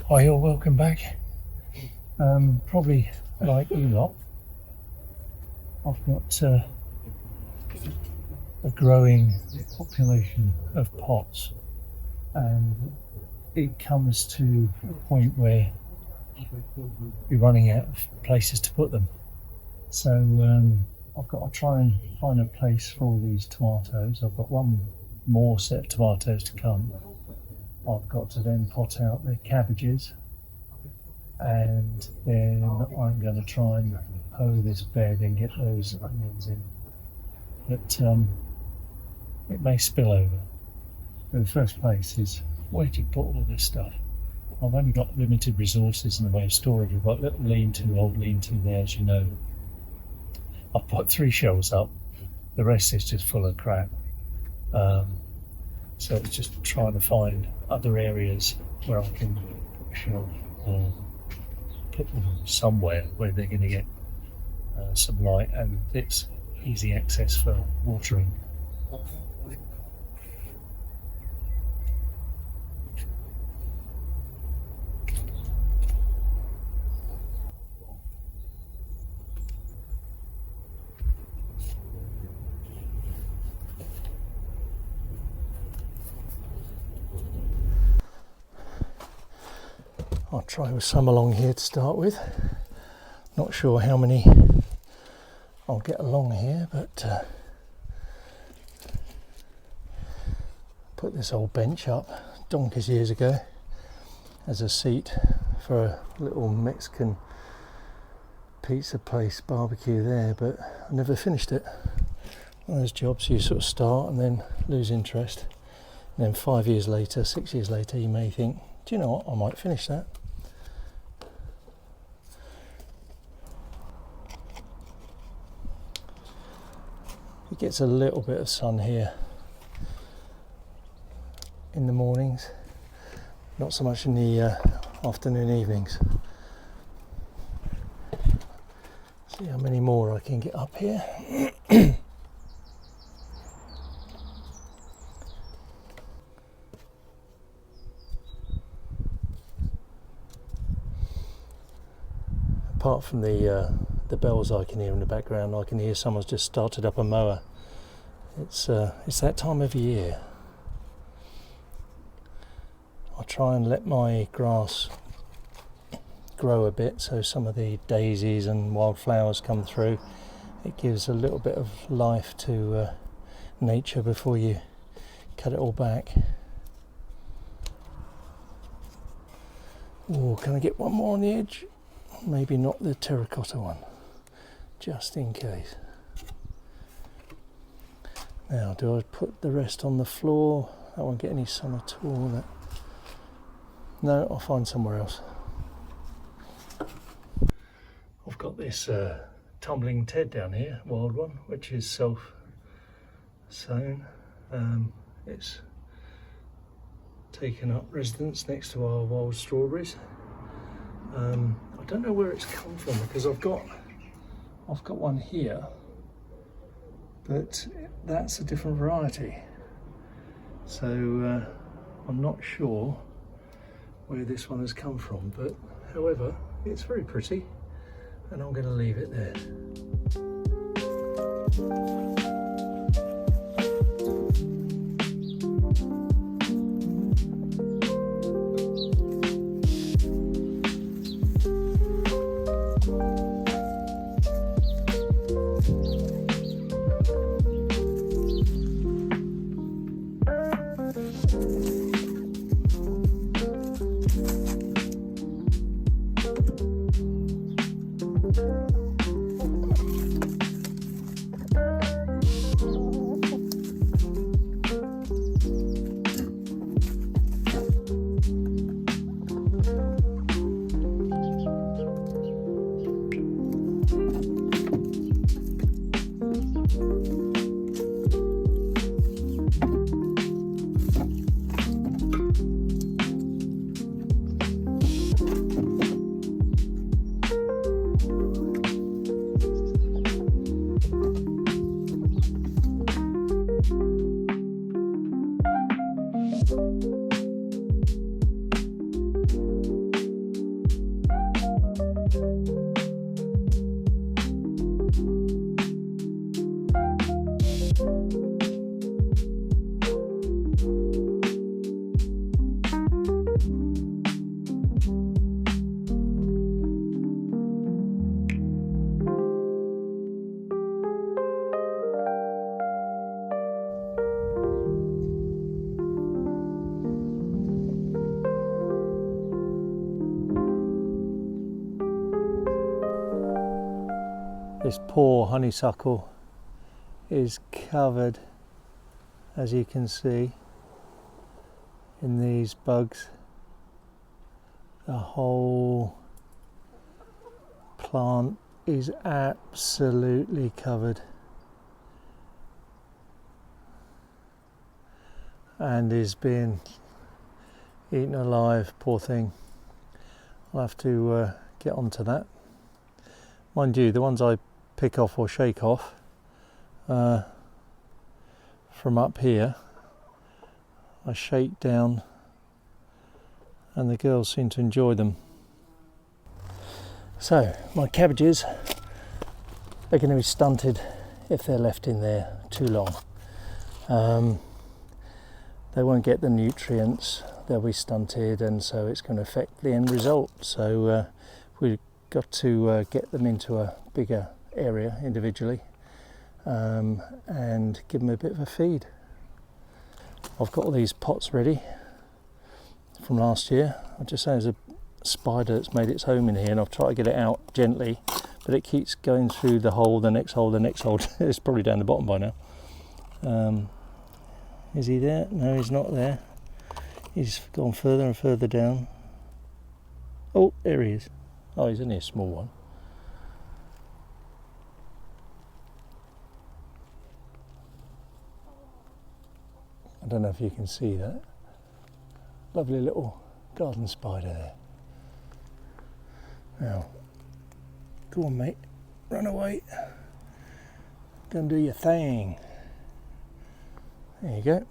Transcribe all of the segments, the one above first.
Hi all, welcome back. Probably like you lot, I've got a growing population of pots, and it comes to a point where you're running out of places to put them. So I've got to try and find a place for all these tomatoes. I've got one more set of tomatoes to come. I've got to then pot out the cabbages, and then I'm going to try and hoe this bed and get those onions in. But it may spill over. But the first place is, where do you put all this stuff? I've only got limited resources in the way of storage. I've got a little old lean-to there, as you know. I've put 3 shelves up. The rest is just full of crap. So it's just trying to find other areas where I can put a shelf or put them somewhere where they're going to get some light and it's easy access for watering. I'll try with some along here to start with. Not sure how many I'll get along here, but put this old bench up donkeys years ago as a seat for a little Mexican pizza place barbecue there, but I never finished it. One of those jobs you sort of start and then lose interest, and then 5 years later, 6 years later, you may think, do you know what, I might finish that. It gets a little bit of sun here in the mornings, not so much in the afternoon evenings. See how many more I can get up here. Apart from the bells I can hear in the background, I can hear someone's just started up a mower. It's that time of year. I'll try and let my grass grow a bit so some of the daisies and wildflowers come through. It gives a little bit of life to nature before you cut it all back. Oh, can I get one more on the edge? Maybe not the terracotta one, just in case. Now, do I put the rest on the floor? That won't get any sun at all, will it? No, I'll find somewhere else. I've got this tumbling Ted down here, wild one, which is self-sown. It's taken up residence next to our wild strawberries. I don't know where it's come from because I've got one here, but that's a different variety. So I'm not sure where this one has come from, but however, it's very pretty, and I'm going to leave it there. This poor honeysuckle is covered, as you can see, in these bugs. The whole plant is absolutely covered and is being eaten alive, poor thing. I'll have to get onto that. Mind you, the ones I pick off or shake off from up here, I shake down and the girls seem to enjoy them. So my cabbages are going to be stunted if they're left in there too long. They won't get the nutrients, they'll be stunted, and so it's going to affect the end result. So we've got to get them into a bigger area individually and give them a bit of a feed. I've got all these pots ready from last year. I just say there's a spider that's made its home in here, and I've tried to get it out gently, but it keeps going through the hole, the next hole, the next hole. It's probably down the bottom by now. Is he there? No, he's not there. He's gone further and further down. Oh, there he is. Oh, he's only a small one. I don't know if you can see that. Lovely little garden spider there. Now, go on mate, run away. Go and do your thing. There you go.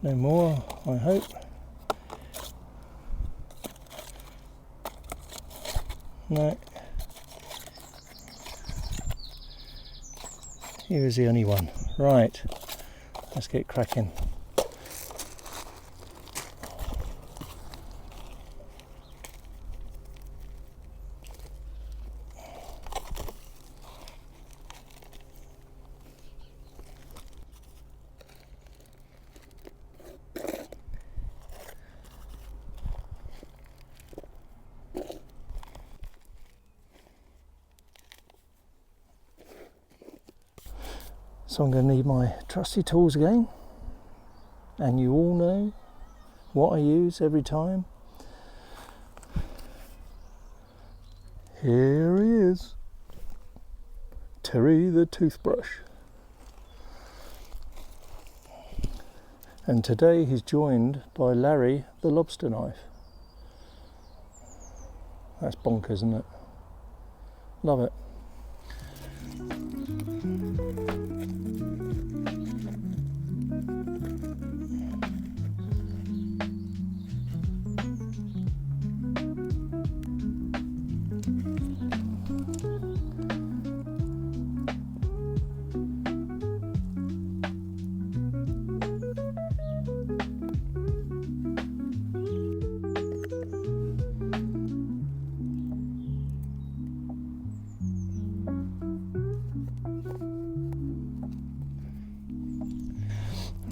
No more, I hope. No. He was the only one. Right, let's get cracking. So I'm going to need my trusty tools again, and you all know what I use every time. Here he is, Terry the toothbrush. And today he's joined by Larry the lobster knife. That's bonkers, isn't it? Love it.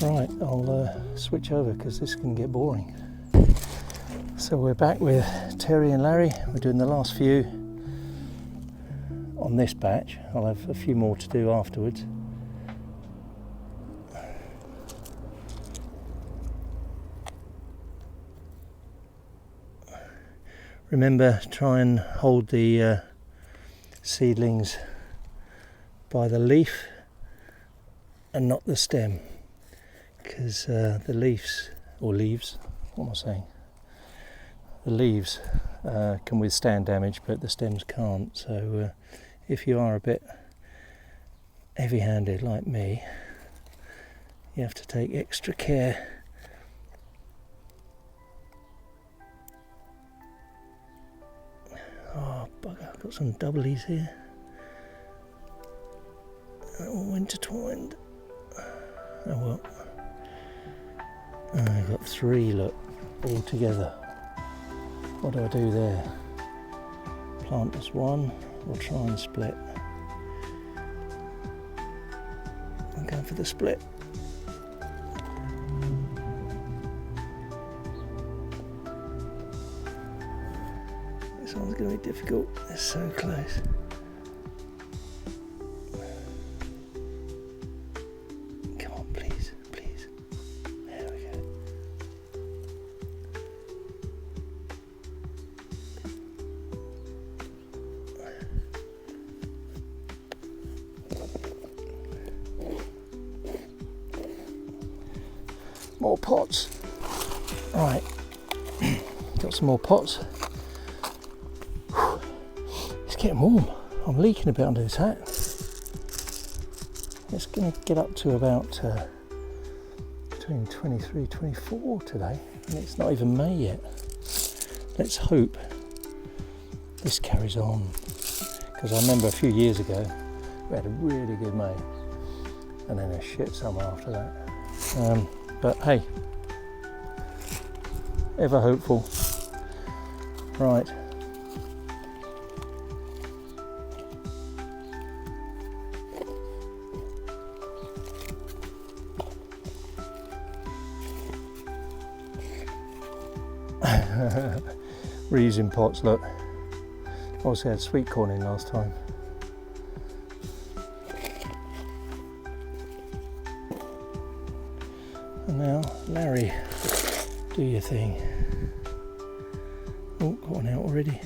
Right, I'll switch over because this can get boring. So we're back with Terry and Larry. We're doing the last few on this batch. I'll have a few more to do afterwards. Remember, try and hold the seedlings by the leaf and not the stem, because the leaves, what am I saying? The leaves can withstand damage, but the stems can't. So if you are a bit heavy-handed like me, you have to take extra care. Oh bugger, I've got some doublies here. They're all intertwined. Oh well. I've got three, look, all together. What do I do there? Plant this one, or try and split? I'm going for the split. This one's going to be difficult. It's so close. Come on, please, please. There we go. More pots. Right, got some more pots. It's getting warm. I'm leaking a bit under this hat. It's going to get up to about between 23, 24 today, and it's not even May yet. Let's hope this carries on, because I remember a few years ago we had a really good May and then a shit summer after that. But hey, ever hopeful. Right. Reusing pots, look. Also had sweet corn in last time. And now, Larry, do your thing. Oh, got one out already.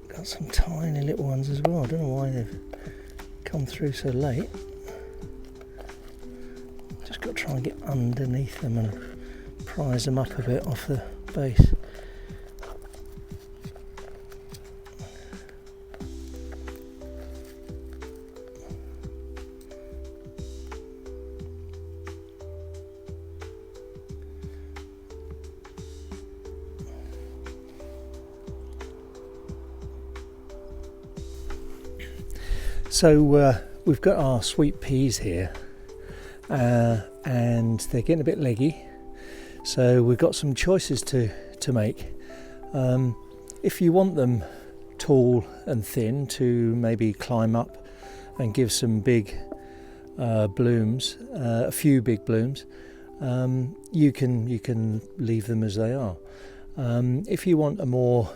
Got some tiny little ones as well. I don't know why they've come through so late. Just got to try and get underneath them and prise them up a bit off the base. So we've got our sweet peas here, and they're getting a bit leggy, so we've got some choices to make. If you want them tall and thin to maybe climb up and give some big blooms, a few big blooms, you can leave them as they are. If you want a more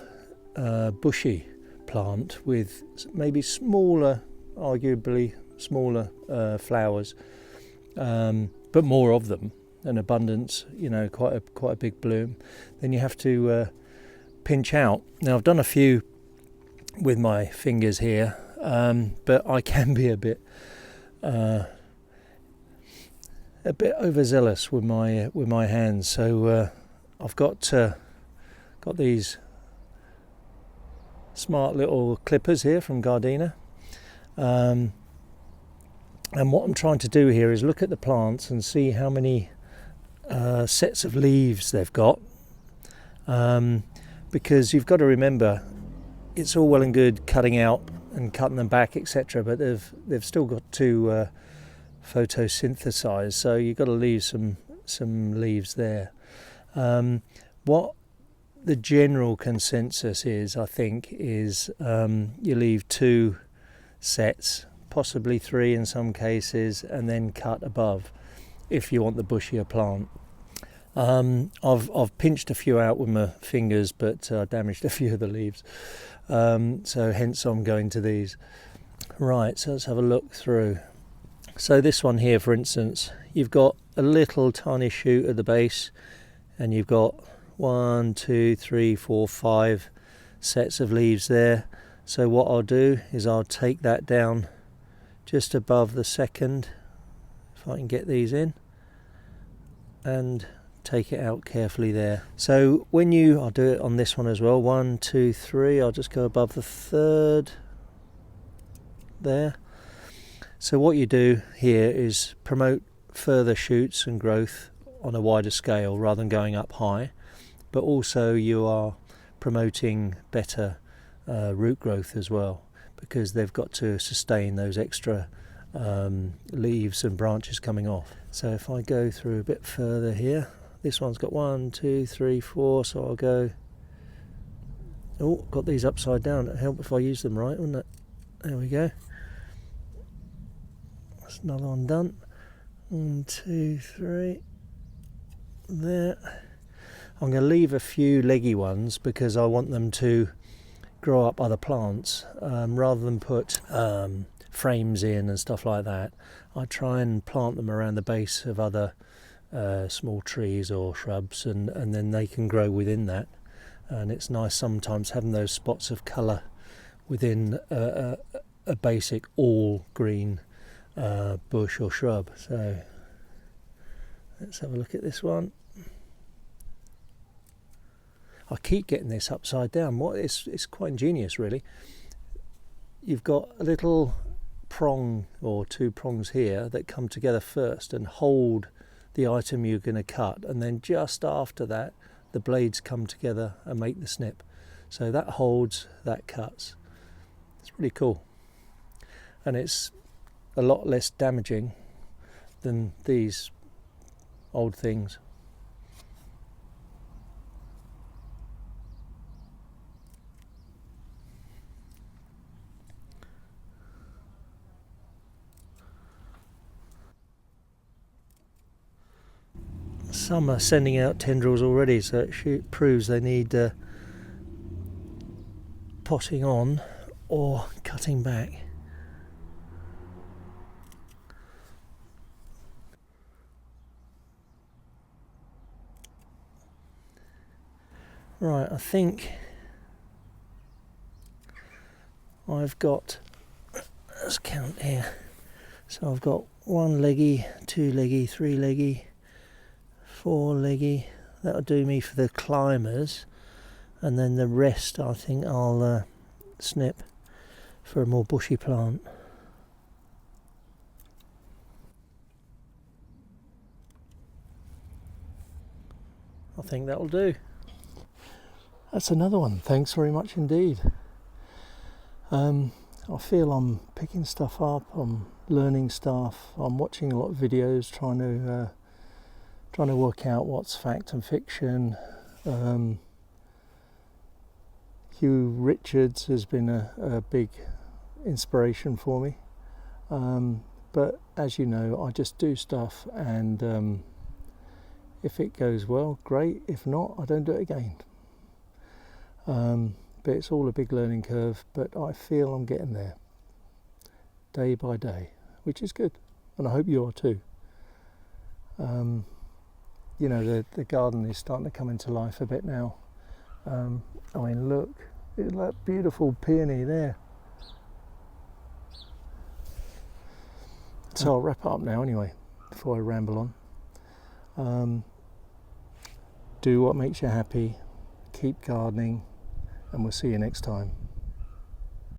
bushy plant with maybe smaller, arguably smaller flowers, but more of them, an abundance, you know, quite a big bloom, then you have to pinch out. Now I've done a few with my fingers here, but I can be a bit overzealous with my hands. So I've got these smart little clippers here from Gardena. And what I'm trying to do here is look at the plants and see how many sets of leaves they've got, because you've got to remember, it's all well and good cutting out and cutting them back, etc., but they've still got to photosynthesize, so you've got to leave some leaves there. What the general consensus is, I think, is you leave 2 sets, possibly 3 in some cases, and then cut above if you want the bushier plant. I've pinched a few out with my fingers, but damaged a few of the leaves, so hence I'm going to these. Right, so let's have a look through. So this one here, for instance, you've got a little tiny shoot at the base, and you've got 1, 2, 3, 4, 5 sets of leaves there. So what I'll do is I'll take that down just above the second, if I can get these in, and take it out carefully there. So I'll do it on this one as well. 1, 2, 3. I'll just go above the third there. So what you do here is promote further shoots and growth on a wider scale rather than going up high, but also you are promoting better root growth as well, because they've got to sustain those extra leaves and branches coming off. So if I go through a bit further here, this one's got 1, 2, 3, 4, so I'll go, got these upside down. It'd help if I use them right, wouldn't it? There we go. That's another one done. 1, 2, 3. there. I'm going to leave a few leggy ones because I want them to grow up other plants rather than put frames in and stuff like that. I try and plant them around the base of other small trees or shrubs, and then they can grow within that. And it's nice sometimes having those spots of colour within a basic all green bush or shrub. So let's have a look at this one. I keep getting this upside down. It's quite ingenious, really. You've got a little prong or two prongs here that come together first and hold the item you're going to cut, and then just after that the blades come together and make the snip. So that holds, that cuts. It's really cool, and it's a lot less damaging than these old things. Some are sending out tendrils already, so it proves they need potting on or cutting back. Right, I think I've got, let's count here. So I've got 1 leggy, 2 leggy, 3 leggy, 4 leggy. That'll do me for the climbers, and then the rest I think I'll snip for a more bushy plant. I think that'll do. That's another one. Thanks very much indeed. I feel I'm picking stuff up, I'm learning stuff, I'm watching a lot of videos, trying to work out what's fact and fiction. Hugh Richards has been a big inspiration for me, but as you know, I just do stuff, and if it goes well, great. If not, I don't do it again. But it's all a big learning curve, but I feel I'm getting there day by day, which is good, and I hope you are too. You know, the garden is starting to come into life a bit now. I mean, look at that beautiful peony there. So I'll wrap it up now anyway, before I ramble on. Do what makes you happy, keep gardening, and we'll see you next time.